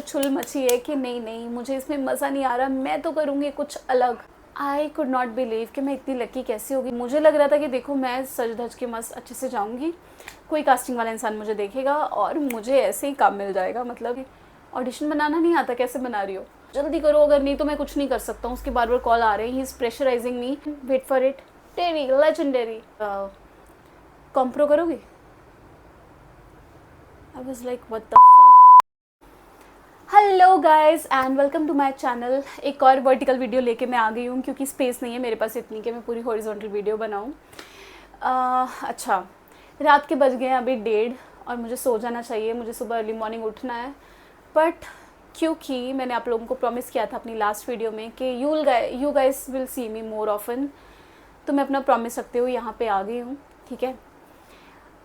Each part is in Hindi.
चुल मची है कि नहीं नहीं मुझे इसमें मज़ा नहीं आ रहा, मैं तो करूँगी कुछ अलग। आई कुड नॉट बिलीव कि मैं इतनी लकी कैसे होगी। मुझे लग रहा था कि देखो मैं सज धज के मस्त अच्छे से जाऊँगी, कोई कास्टिंग वाला इंसान मुझे देखेगा और मुझे ऐसे ही काम मिल जाएगा। मतलब ऑडिशन बनाना नहीं आता, कैसे बना रही हो, जल्दी करो, अगर नहीं तो मैं कुछ नहीं कर सकता हूँ। उसके बार बार कॉल आ रहे हैं, he is pressurising me, wait for it, टेरी लेजेंडरी, कॉम्प्रो करोगे। I was like what the hello guys and welcome to my channel. एक और वर्टिकल वीडियो लेके मैं आ गई हूँ क्योंकि स्पेस नहीं है मेरे पास इतनी कि मैं पूरी हॉरिजॉन्टल वीडियो बनाऊँ। अच्छा, रात के बज गए हैं अभी 1:30 और मुझे सो जाना चाहिए, मुझे सुबह अर्ली मॉर्निंग उठना है। बट क्योंकि मैंने आप लोगों को प्रॉमिस किया था अपनी लास्ट वीडियो में कि you guys will see me more often, तो मैं अपना प्रॉमिस रखते हुए यहाँ पे आ गई हूँ। ठीक है,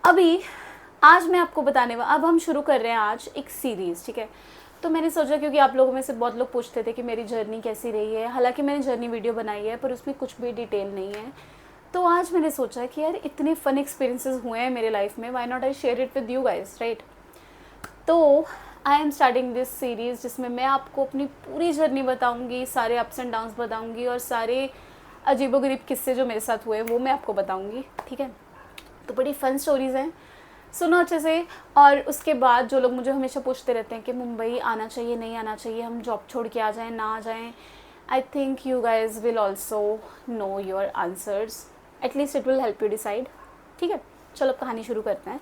अभी आज मैं आपको बताने अब हम शुरू कर रहे हैं आज एक सीरीज़। ठीक है, तो मैंने सोचा क्योंकि आप लोगों में से बहुत लोग पूछते थे कि मेरी जर्नी कैसी रही है, हालांकि मैंने जर्नी वीडियो बनाई है पर उसमें कुछ भी डिटेल नहीं है। तो आज मैंने सोचा कि यार इतने फ़न एक्सपीरियंसेस हुए हैं मेरे लाइफ में, why not I share it with you guys, right. तो I am starting this series जिसमें मैं आपको अपनी पूरी जर्नी बताऊँगी, सारे अप्स एंड डाउन्स बताऊँगी और सारे अजीबोगरीब किस्से जो मेरे साथ हुए वो मैं आपको बताऊँगी। ठीक है, तो बड़ी फ़न स्टोरीज़ हैं, सुनो अच्छे से। और उसके बाद जो लोग मुझे हमेशा पूछते रहते हैं कि मुंबई आना चाहिए नहीं आना चाहिए, हम जॉब छोड़ के आ जाएं ना आ जाएं, I think you guys will also know your answers, at least it will help you decide. ठीक है, चलो अब कहानी शुरू करते हैं।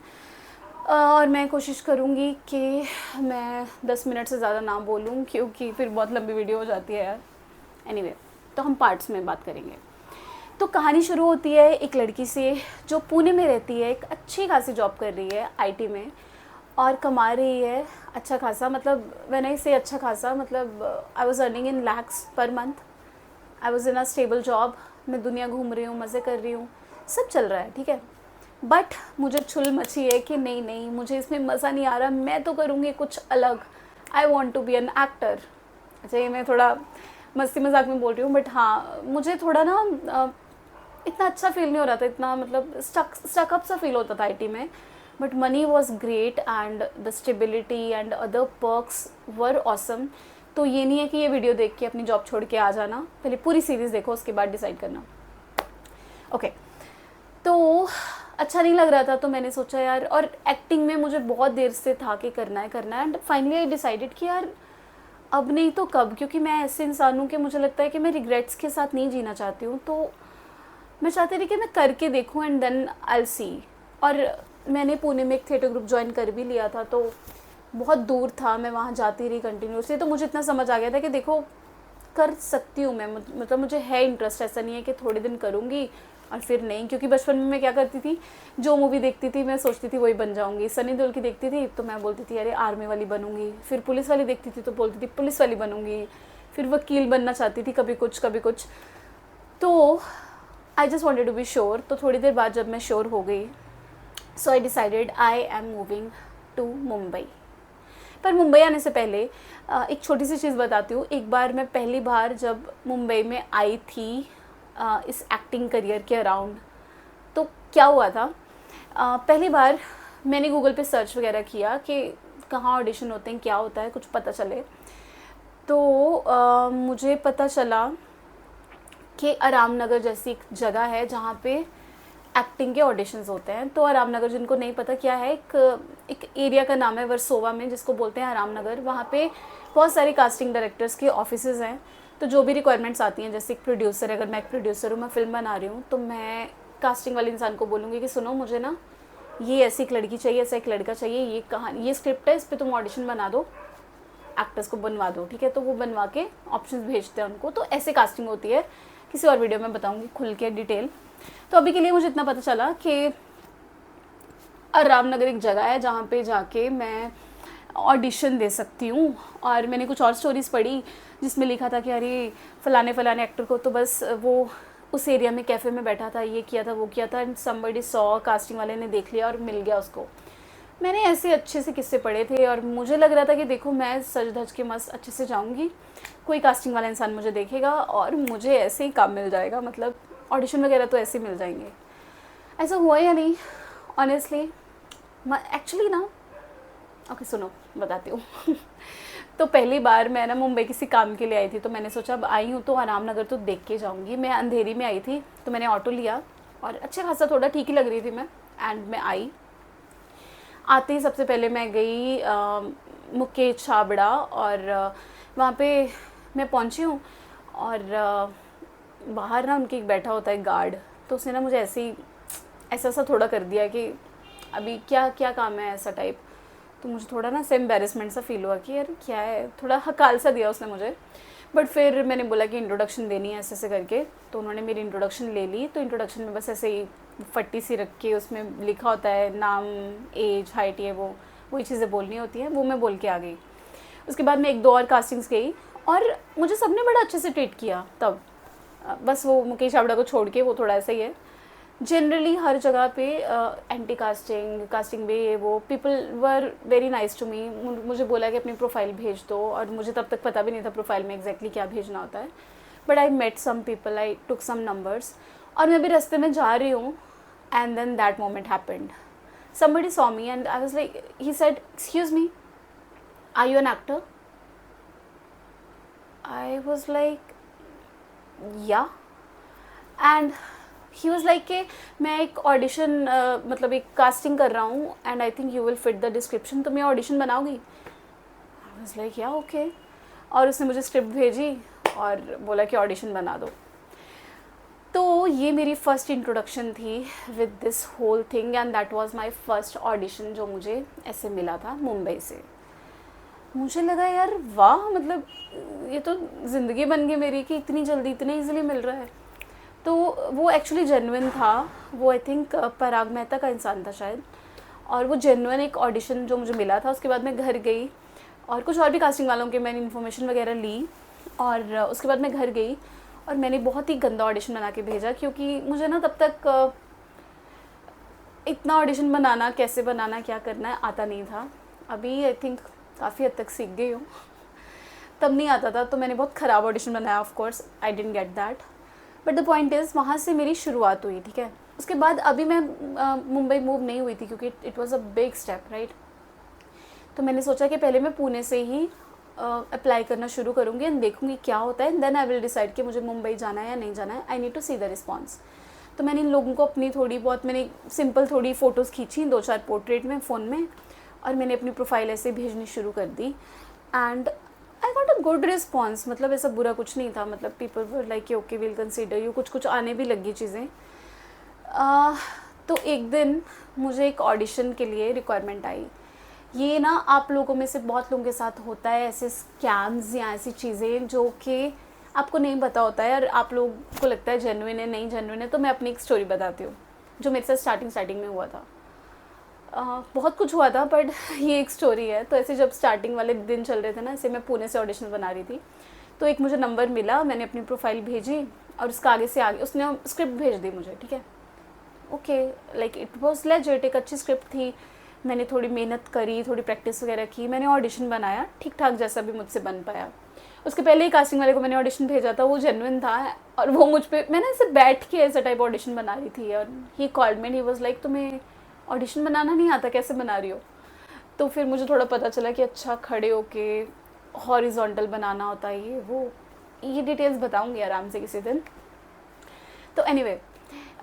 और मैं कोशिश करूँगी कि मैं 10 मिनट से ज़्यादा ना बोलूँ क्योंकि फिर बहुत लंबी वीडियो हो जाती है यार। एनीवे, तो हम पार्ट्स में बात करेंगे। तो कहानी शुरू होती है एक लड़की से जो पुणे में रहती है, एक अच्छी खासी जॉब कर रही है आईटी में और कमा रही है अच्छा खासा। मतलब व्हेन आई से अच्छा खासा, मतलब I was earning in lakhs per month, I was in a stable job, मैं दुनिया घूम रही हूँ, मज़े कर रही हूँ, सब चल रहा है। ठीक है, बट मुझे चुल मची है कि नहीं नहीं मुझे इसमें मज़ा नहीं आ रहा, मैं तो करूँगी कुछ अलग, I want to be an actor. अच्छा, ये मैं थोड़ा मस्ती मजाक में बोल रही हूँ, बट हाँ मुझे थोड़ा ना इतना अच्छा फील नहीं हो रहा था, इतना मतलब स्टकअप सा फील होता था आईटी में। But money was great and the stability and other perks were awesome. तो ये नहीं है कि ये वीडियो देख के अपनी जॉब छोड़ के आ जाना, पहले पूरी सीरीज़ देखो उसके बाद डिसाइड करना। ओके, तो अच्छा नहीं लग रहा था तो मैंने सोचा यार, और एक्टिंग में मुझे बहुत देर से था कि करना है एंड फाइनली आई डिसाइडेड कि यार अब नहीं तो कब, क्योंकि मैं ऐसे इंसान हूँ कि मुझे लगता है कि मैं रिग्रेट्स के साथ नहीं जीना चाहती हूँ। तो मैं चाहती थी कि मैं करके देखूं and then I will see. और मैंने पुणे में एक थिएटर ग्रुप ज्वाइन कर भी लिया था, तो बहुत दूर था, मैं वहाँ जाती रही कंटिन्यूसली। तो मुझे इतना समझ आ गया था कि देखो कर सकती हूँ मैं, मतलब मुझे है इंटरेस्ट, ऐसा नहीं है कि थोड़े दिन करूँगी और फिर नहीं। क्योंकि बचपन में मैं क्या करती थी, जो मूवी देखती थी मैं सोचती थी वही बन जाऊँगी। सनी देओल की देखती थी तो मैं बोलती थी अरे आर्मी वाली बनूँगी, फिर पुलिस वाली देखती थी तो बोलती थी पुलिस वाली बनूँगी, फिर वकील बनना चाहती थी, कभी कुछ कभी कुछ। तो I just wanted to be sure. तो थोड़ी देर बाद जब मैं श्योर हो गई, so I decided I am moving to Mumbai. पर मुंबई आने से पहले एक छोटी सी चीज़ बताती हूँ। एक बार मैं पहली बार जब मुंबई में आई थी इस एक्टिंग करियर के अराउंड, तो क्या हुआ था, पहली बार मैंने गूगल पे सर्च वगैरह किया कि कहाँ ऑडिशन होते हैं, क्या होता है, कुछ पता चले। तो मुझे पता चला कि आराम नगर जैसी एक जगह है जहाँ पे एक्टिंग के ऑडिशंस होते हैं। तो आराम नगर, जिनको नहीं पता क्या है, एक एरिया का नाम है वर्सोवा में जिसको बोलते हैं आराम नगर। वहाँ पे बहुत सारे कास्टिंग डायरेक्टर्स के ऑफिसेज हैं। तो जो भी रिक्वायरमेंट्स आती हैं, जैसे एक प्रोड्यूसर, अगर मैं एक प्रोड्यूसर हूँ, मैं फिल्म बना रही हूँ, तो मैं कास्टिंग वाले इंसान को बोलूँगी कि सुनो मुझे ना ये ऐसी एक लड़की चाहिए, ऐसा एक लड़का चाहिए, ये कहानी, ये स्क्रिप्ट है, इस पर तुम ऑडिशन बना दो, एक्टर्स को बनवा दो। ठीक है, तो वो बनवा के ऑप्शंस भेजते हैं उनको। तो ऐसे कास्टिंग होती है, किसी और वीडियो में बताऊंगी खुल के डिटेल। तो अभी के लिए मुझे इतना पता चला कि रामनगर एक जगह है जहाँ पे जाके मैं ऑडिशन दे सकती हूँ। और मैंने कुछ और स्टोरीज़ पढ़ी जिसमें लिखा था कि अरे फलाने फलाने एक्टर को तो बस वो उस एरिया में कैफ़े में बैठा था, ये किया था, वो किया था, एंड समबडी सॉ, कास्टिंग वाले ने देख लिया और मिल गया उसको। मैंने ऐसे अच्छे से किस्से पढ़े थे और मुझे लग रहा था कि देखो मैं सज धज के मस्त अच्छे से जाऊँगी, कोई कास्टिंग वाला इंसान मुझे देखेगा और मुझे ऐसे ही काम मिल जाएगा, मतलब ऑडिशन वगैरह तो ऐसे मिल जाएंगे। ऐसा हुआ या नहीं ऑनेस्टली, एक्चुअली ना ओके सुनो बताती हूँ। तो पहली बार मैं ना मुंबई किसी काम के लिए आई थी, तो मैंने सोचा अब आई हूँ तो आराम नगर तो देख के जाऊँगी। मैं अंधेरी में आई थी तो मैंने ऑटो लिया और अच्छा खासा थोड़ा ठीक ही लग रही थी मैं। एंड मैं आई, आते ही सबसे पहले मैं गई मुकेश छाबड़ा, और वहाँ पे मैं पहुँची हूँ। और बाहर ना उनके एक बैठा होता है गार्ड, तो उसने ना मुझे ऐसे ही ऐसा सा थोड़ा कर दिया कि अभी क्या क्या काम है ऐसा टाइप। तो मुझे थोड़ा ना से एम्बेरसमेंट सा फील हुआ कि यार क्या है, थोड़ा हकाल सा दिया उसने मुझे। बट फिर मैंने बोला कि इंट्रोडक्शन देनी है ऐसे ऐसे करके, तो उन्होंने मेरी इंट्रोडक्शन ले ली। तो इंट्रोडक्शन में बस ऐसे ही फट्टी सी रख के उसमें लिखा होता है नाम, एज, हाइट, ये वो वही चीज़ें बोलनी होती हैं, वो मैं बोल के आ गई। उसके बाद मैं 1-2 और कास्टिंग्स गई और मुझे सबने बड़ा अच्छे से ट्रीट किया तब। बस वो मुकेश छाबड़ा को छोड़ के, वो थोड़ा ऐसा ही है। जनरली हर जगह पे एंटी कास्टिंग में ये वो people were very nice to me. मुझे बोला कि अपनी प्रोफाइल भेज दो, और मुझे तब तक पता भी नहीं था प्रोफाइल में एग्जैक्टली क्या भेजना होता है। But I met some people, I took some numbers, और मैं भी रास्ते में जा रही हूँ and then that moment happened. somebody saw me and I was like, he said, excuse me, are you an actor? I was like, yeah. And he was like कि मैं एक ऑडिशन मतलब एक कास्टिंग कर रहा हूँ and I think you will fit the description, तो मैं ऑडिशन बनाओगी? आई वॉज लाइक या ओके। और उसने मुझे स्क्रिप्ट भेजी और बोला कि ऑडिशन बना दो। तो ये मेरी फ़र्स्ट इंट्रोडक्शन थी with this whole thing and that was my first audition जो मुझे ऐसे मिला था मुंबई से। मुझे लगा यार वाह, मतलब ये तो ज़िंदगी बन गई मेरी कि इतनी जल्दी इतने ईजिली मिल रहा है। तो वो एक्चुअली जेन्युइन था, वो आई थिंक पराग मेहता का इंसान था शायद, और वो जेन्युइन एक ऑडिशन जो मुझे मिला था। उसके बाद मैं घर गई और कुछ और भी कास्टिंग वालों के मैंने इन्फॉर्मेशन वगैरह ली, और उसके बाद मैं घर गई और मैंने बहुत ही गंदा ऑडिशन बना के भेजा, क्योंकि मुझे ना तब तक इतना ऑडिशन बनाना, कैसे बनाना, क्या करना है आता नहीं था। अभी आई थिंक काफ़ी हद तक सीख गई हूँ, तब नहीं आता था। तो मैंने बहुत ख़राब ऑडिशन बनाया, of course I didn't get that, but the point is वहाँ से मेरी शुरुआत हुई, ठीक है। उसके बाद अभी मैं मुंबई मूव नहीं हुई थी क्योंकि it was a big step, right. तो मैंने सोचा कि पहले मैं पुणे से ही अप्लाई करना शुरू करूँगी एंड देखूँगी क्या होता है, देन आई विल डिसाइड कि मुझे मुंबई जाना है या नहीं जाना है। I need to see the response. तो मैंने इन लोगों को अपनी थोड़ी बहुत, मैंने सिंपल थोड़ी फ़ोटोज़ खींची 2-4 पोर्ट्रेट में फ़ोन में, और मैंने अपनी प्रोफाइल ऐसे भेजनी शुरू कर दी and I got a good response. मतलब ऐसा बुरा कुछ नहीं था, मतलब people were like okay will consider you, कुछ कुछ आने भी लगी चीज़ें। तो एक दिन मुझे एक ऑडिशन के लिए रिक्वायरमेंट आई। ये ना आप लोगों में से बहुत लोगों के साथ होता है, ऐसे स्कैम्स या ऐसी चीज़ें जो कि आपको नहीं पता होता है और आप लोगों को लगता है जेन्युइन है, नहीं जेन्युइन है। तो मैं अपनी एक स्टोरी बताती हूँ जो मेरे साथ स्टार्टिंग में हुआ था। बहुत कुछ हुआ था बट ये एक स्टोरी है। तो ऐसे जब स्टार्टिंग वाले दिन चल रहे थे ना, ऐसे मैं पुणे से ऑडिशन बना रही थी, तो एक मुझे नंबर मिला, मैंने अपनी प्रोफाइल भेजी और उसका आगे से आगे उसने स्क्रिप्ट भेज दी मुझे, ठीक है। Okay, like it was legit, एक अच्छी स्क्रिप्ट थी। मैंने थोड़ी मेहनत करी, थोड़ी प्रैक्टिस वगैरह की, मैंने ऑडिशन बनाया ठीक ठाक जैसा भी मुझसे बन पाया। उसके पहले ही कास्टिंग वाले को मैंने ऑडिशन भेजा था, वो जेन्युइन था और वो मुझ पर, मैंने ऐसे बैठ के ऐसा टाइप ऑडिशन बना रही थी और he called me, he was like तुम्हें ऑडिशन बनाना नहीं आता, कैसे बना रही हो? तो फिर मुझे थोड़ा पता चला कि अच्छा खड़े होके हॉरिजॉन्टल बनाना होता है, ये डिटेल्स बताऊंगी आराम से किसी दिन। तो एनीवे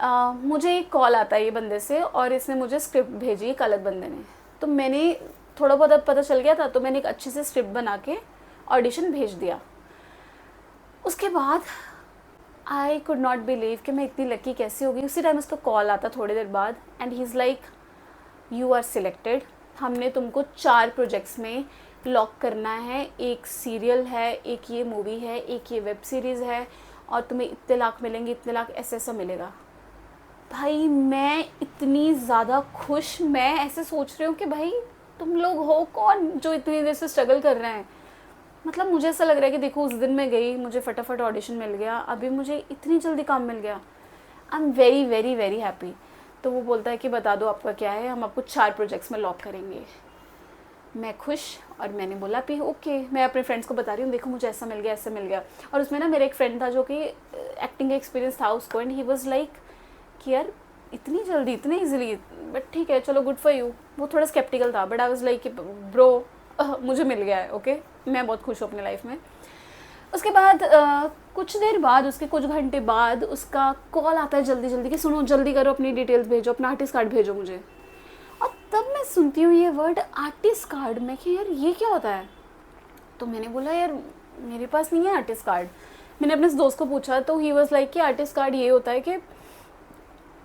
मुझे एक कॉल आता है ये बंदे से और इसने मुझे स्क्रिप्ट भेजी, एक अलग बंदे ने। तो मैंने थोड़ा बहुत अब पता चल गया था, तो मैंने एक अच्छे से स्क्रिप्ट बना के ऑडिशन भेज दिया। उसके बाद आई कुड नॉट बिलीव कि मैं इतनी लकी कैसे होगी। उसी टाइम उसका कॉल आता थोड़ी देर बाद and he is like you are selected, हमने तुमको 4 प्रोजेक्ट्स में लॉक करना है, एक सीरियल है, एक ये मूवी है, एक ये वेब सीरीज़ है, और तुम्हें इतने लाख मिलेंगे, इतने लाख ऐसे ऐसा मिलेगा। भाई मैं इतनी ज़्यादा खुश, मैं ऐसे सोच रही हूँ कि भाई तुम लोग हो कौन जो इतनी देर से स्ट्रगल कर रहे हैं। मतलब मुझे ऐसा लग रहा है कि देखो उस दिन मैं गई, मुझे फटाफट ऑडिशन मिल गया, अभी मुझे इतनी जल्दी काम मिल गया। I am very very very happy. तो वो बोलता है कि बता दो आपका क्या है, हम आपको 4 प्रोजेक्ट्स में लॉक करेंगे। मैं खुश, और मैंने बोला भी ओके। मैं अपने फ्रेंड्स को बता रही हूँ, देखो मुझे ऐसा मिल गया, ऐसा मिल गया। और उसमें ना मेरा एक फ्रेंड था जो कि एक्टिंग का एक्सपीरियंस था उसको, एंड ही वाज लाइक कि यार इतनी जल्दी, इतनी ईजिली, बट ठीक है चलो गुड फॉर यू। वो थोड़ा स्केप्टिकल था, but I was like bro मुझे मिल गया है, ओके मैं बहुत खुश हूँ अपनी लाइफ में। उसके बाद कुछ देर बाद, उसके कुछ घंटे बाद उसका कॉल आता है जल्दी जल्दी कि सुनो जल्दी करो, अपनी डिटेल्स भेजो, अपना आर्टिस्ट कार्ड भेजो मुझे। और तब मैं सुनती हूँ ये वर्ड आर्टिस्ट कार्ड, मैं कि यार ये क्या होता है। तो मैंने बोला यार मेरे पास नहीं है आर्टिस्ट कार्ड। मैंने अपने दोस्त को पूछा तो ही वाज लाइक कि आर्टिस्ट कार्ड ये होता है कि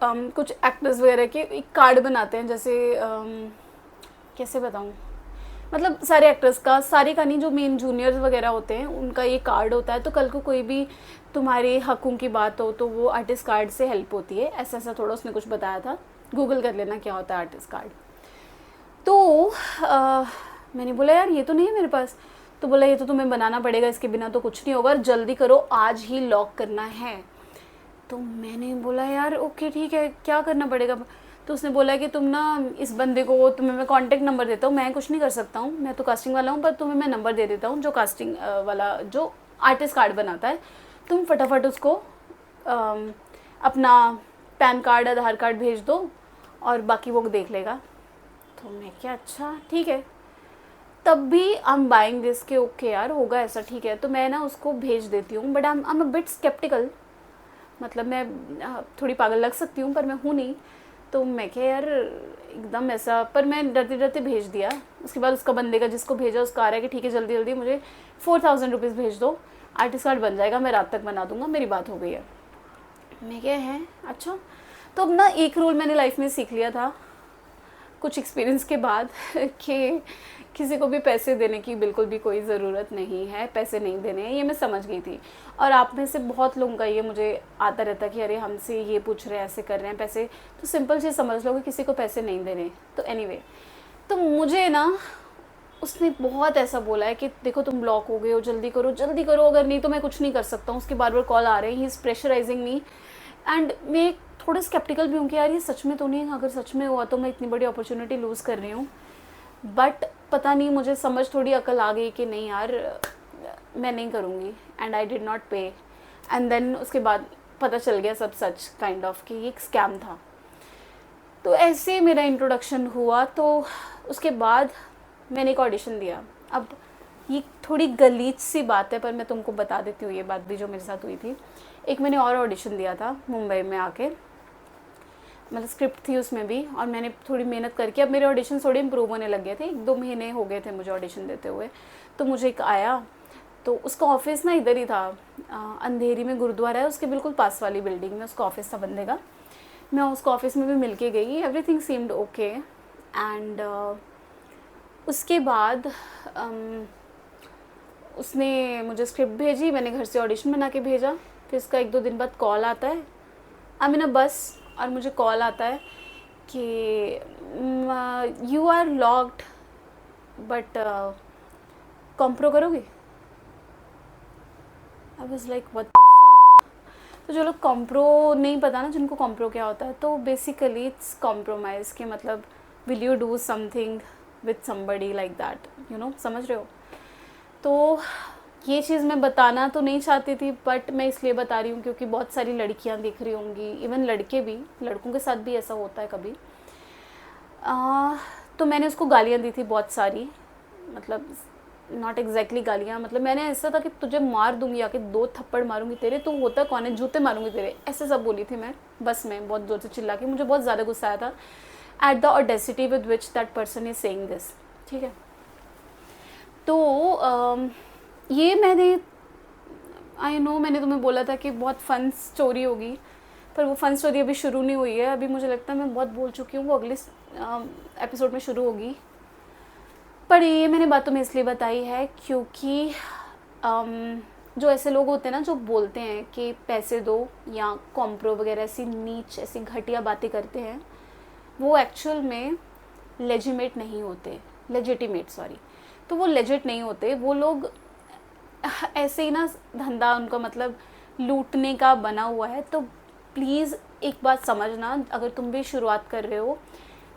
कुछ एक्टर्स वगैरह के एक कार्ड बनाते हैं, जैसे कैसे बताऊँ, मतलब सारे एक्टर्स का, सारे का नहीं, जो मेन जूनियर्स वगैरह होते हैं उनका ये कार्ड होता है। तो कल को कोई भी तुम्हारे हकों की बात हो तो वो आर्टिस्ट कार्ड से हेल्प होती है, ऐसा ऐसा थोड़ा उसने कुछ बताया था। गूगल कर लेना क्या होता है आर्टिस्ट कार्ड। तो मैंने बोला यार ये तो नहीं है मेरे पास। तो बोला ये तो तुम्हें बनाना पड़ेगा, इसके बिना तो कुछ नहीं होगा, और जल्दी करो आज ही लॉक करना है। तो मैंने बोला यार ओके ठीक है, क्या करना पड़ेगा। तो उसने बोला कि तुम ना इस बंदे को, तुम्हें मैं कांटेक्ट नंबर देता हूँ, मैं कुछ नहीं कर सकता हूँ, मैं तो कास्टिंग वाला हूँ, पर तुम्हें मैं नंबर दे देता हूँ जो कास्टिंग वाला, जो आर्टिस्ट कार्ड बनाता है। तुम फटाफट उसको अपना पैन कार्ड, आधार कार्ड भेज दो और बाकी वो देख लेगा। तो मैं क्या अच्छा ठीक है, तब भी आई एम बाइंग दिस के ओके यार होगा ऐसा, ठीक है। तो मैं ना उसको भेज देती हूँ, but I am a bit sceptical, मतलब मैं थोड़ी पागल लग सकती हूँ पर मैं हूँ नहीं। तो मैं क्या यार एकदम ऐसा, पर मैं डरते डरते भेज दिया। उसके बाद उसका बंदे का जिसको भेजा उसका आ रहा है कि ठीक है जल्दी जल्दी मुझे 4000 रुपीज़ भेज दो, आर्टिस्ट कार्ड बन जाएगा, मैं रात तक बना दूंगा, मेरी बात हो गई है। मैं क्या है अच्छा। तो अब ना एक रूल मैंने लाइफ में सीख लिया था कुछ एक्सपीरियंस के बाद कि किसी को भी पैसे देने की बिल्कुल भी कोई ज़रूरत नहीं है, पैसे नहीं देने हैं, ये मैं समझ गई थी। और आप में से बहुत लोगों का ये मुझे आता रहता कि अरे हमसे ये पूछ रहे हैं, ऐसे कर रहे हैं पैसे, तो सिंपल चीज़ समझ लो कि किसी को पैसे नहीं देने। तो एनीवे, तो मुझे ना उसने बहुत ऐसा बोला है कि देखो तुम ब्लॉक हो गए हो, जल्दी करो, अगर नहीं तो मैं कुछ नहीं कर सकता हूँ। उसके बार बार कॉल आ रहे हैं, he is pressurising me, and मैं थोड़ा स्केप्टिकल भी हूँ कि यार ये सच में तो नहीं है, अगर सच में हुआ तो मैं इतनी बड़ी अपॉर्चुनिटी लूज़ कर रही हूँ। बट पता नहीं, मुझे समझ थोड़ी अकल आ गई कि नहीं यार मैं नहीं करूँगी, एंड आई डिड नॉट पे। एंड देन उसके बाद पता चल गया सब सच काइंड ऑफ कि ये एक स्कैम था। तो ऐसे मेरा इंट्रोडक्शन हुआ। तो उसके बाद मैंने एक ऑडिशन दिया। अब ये थोड़ी गलीज सी बात है पर मैं तुमको बता देती हूँ ये बात भी जो मेरे साथ हुई थी। एक मैंने और ऑडिशन दिया था मुंबई में आके, मतलब स्क्रिप्ट थी उसमें भी, और मैंने थोड़ी मेहनत करके अब मेरे ऑडिशन थोड़े इम्प्रूव होने लग गए थे। 1-2 महीने हो गए थे मुझे ऑडिशन देते हुए। तो मुझे एक आया, तो उसका ऑफिस ना इधर ही था, अंधेरी में गुरुद्वारा है उसके बिल्कुल पास वाली बिल्डिंग में उसका ऑफिस था बंदे का। मैं उसको ऑफिस में भी मिल के गई, एवरीथिंग सीम्ड ओके। एंड उसके बाद उसने मुझे स्क्रिप्ट भेजी, मैंने घर से ऑडिशन बना के भेजा। फिर उसका 1-2 दिन बाद कॉल आता है, आई मीन अ बस, और मुझे कॉल आता है कि यू आर लॉक्ड बट कॉम्प्रो करोगे। I was like what the fuck. तो जो लोग कॉम्प्रो नहीं पता ना जिनको कॉम्प्रो क्या होता है, तो बेसिकली इट्स कॉम्प्रोमाइज़ के मतलब will you do something with somebody like that, you know, समझ रहे हो। तो ये चीज़ मैं बताना तो नहीं चाहती थी, बट मैं इसलिए बता रही हूँ क्योंकि बहुत सारी लड़कियाँ दिख रही होंगी, इवन लड़के भी, लड़कों के साथ भी ऐसा होता है कभी। तो मैंने उसको गालियाँ दी थी बहुत सारी, मतलब नॉट एग्जैक्टली गालियाँ, मतलब मैंने ऐसा था कि तुझे मार दूंगी, आके 2 थप्पड़ मारूंगी तेरे, तो होता कौन है, जूते मारूंगी तेरे, ऐसे सब बोली थी मैं बस में बहुत जोर से चिल्ला के। मुझे बहुत ज़्यादा गुस्सा आया था at the audacity with which that person is saying this, ठीक है। तो ये मैंने, आई नो मैंने तुम्हें बोला था कि बहुत फ़न स्टोरी होगी, पर वो फ़न स्टोरी अभी शुरू नहीं हुई है। अभी मुझे लगता है मैं बहुत बोल चुकी हूँ, वो अगले एपिसोड में शुरू होगी। पर ये मैंने बातों में इसलिए बताई है क्योंकि जो ऐसे लोग होते हैं ना जो बोलते हैं कि पैसे दो या कॉम्प्रो वगैरह ऐसी नीच ऐसी घटिया बातें करते हैं, वो एक्चुअल में लेजिटिमेट नहीं होते, लेजिटिमेट सॉरी, तो वो लेजिट नहीं होते। वो लोग ऐसे ही ना धंधा उनका मतलब लूटने का बना हुआ है। तो प्लीज़ एक बात समझना, अगर तुम भी शुरुआत कर रहे हो,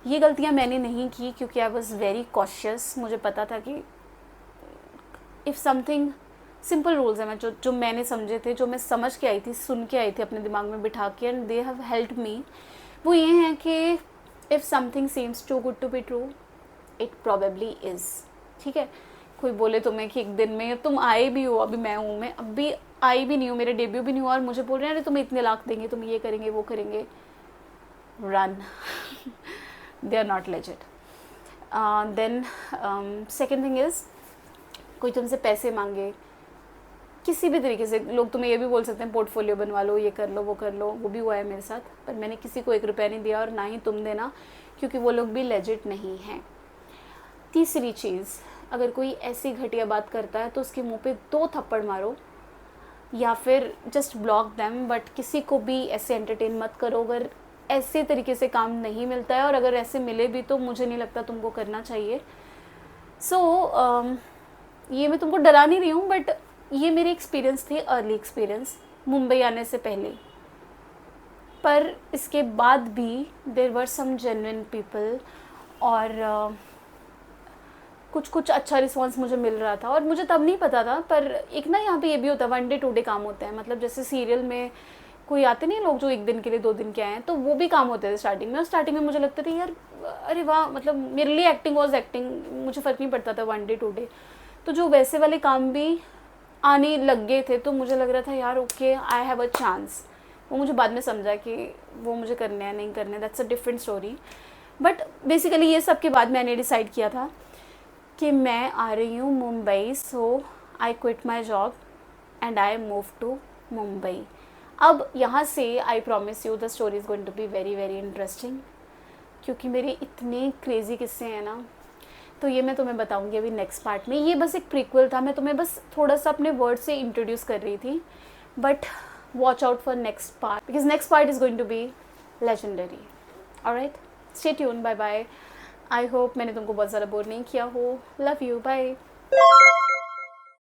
ये गलतियाँ मैंने नहीं की क्योंकि आई वॉज़ वेरी कॉशियस। मुझे पता था कि इफ़ समथिंग, सिंपल रूल्स हैं मैं जो मैंने समझे थे, जो मैं समझ के आई थी, सुन के आई थी अपने दिमाग में बिठा के, and they have helped me. वो ये हैं कि if something seems too good to be true, it probably is. ठीक है, कोई बोले तुम्हें कि एक दिन में तुम आए भी हो, अभी मैं अभी आई भी नहीं हूँ, मेरे डेब्यू भी नहीं हुआ और मुझे बोल रहे हैं अरे तुम्हें इतने लाख देंगे, तुम ये करेंगे वो करेंगे, run. They are not legit. Then second thing is, कोई तुमसे पैसे मांगे किसी भी तरीके से, लोग तुम्हें ये भी बोल सकते हैं पोर्टफोलियो बनवा लो, ये कर लो वो कर लो, वो भी हुआ है मेरे साथ, पर मैंने किसी को 1 रुपया नहीं दिया और ना ही तुम देना, क्योंकि वो लोग भी लेजिट नहीं हैं। तीसरी चीज़, अगर कोई ऐसी घटिया बात करता है तो उसके मुंह पे 2 थप्पड़ मारो या फिर जस्ट ब्लॉक देम, बट किसी को भी ऐसे एंटरटेन मत करो अगर ऐसे तरीके से काम नहीं मिलता है, और अगर ऐसे मिले भी तो मुझे नहीं लगता तुमको करना चाहिए। सो ये मैं तुमको डरा नहीं रही हूँ, बट ये मेरे एक्सपीरियंस थे, अर्ली एक्सपीरियंस मुंबई आने से पहले। पर इसके बाद भी there were some genuine people, और कुछ अच्छा रिस्पांस मुझे मिल रहा था, और मुझे तब नहीं पता था। पर एक ना यहाँ पे ये भी होता है, 1 डे 2 डे काम होते हैं, मतलब जैसे सीरियल में कोई आते नहीं लोग जो 1 दिन के लिए 2 दिन के आए हैं, तो वो भी काम होते थे स्टार्टिंग में। और स्टार्टिंग में मुझे लगता था यार अरे वाह, मतलब मेरे लिए एक्टिंग वॉज एक्टिंग, मुझे फ़र्क नहीं पड़ता था 1 डे 2 डे। तो जो वैसे वाले काम भी आने लग गए थे तो मुझे लग रहा था यार okay I have a chance. वो मुझे बाद में समझा कि वो मुझे करने हैं नहीं करने, that's a different story. But basically ये सब के बाद मैंने डिसाइड किया था कि मैं आ रही हूँ Mumbai, so I quit my job and I move to Mumbai. अब यहाँ से I promise you the story is going to be very very interesting, क्योंकि मेरे इतने क्रेज़ी किस्से हैं ना, तो ये मैं तुम्हें बताऊंगी अभी नेक्स्ट पार्ट में। ये बस एक प्रीक्वल था, मैं तुम्हें बस थोड़ा सा अपने वर्ड से इंट्रोड्यूस कर रही थी, but watch out for next part because next part is going to be legendary. Alright, stay tune, bye bye. I hope मैंने तुमको बहुत ज़्यादा बोर नहीं किया हो। Love you, bye.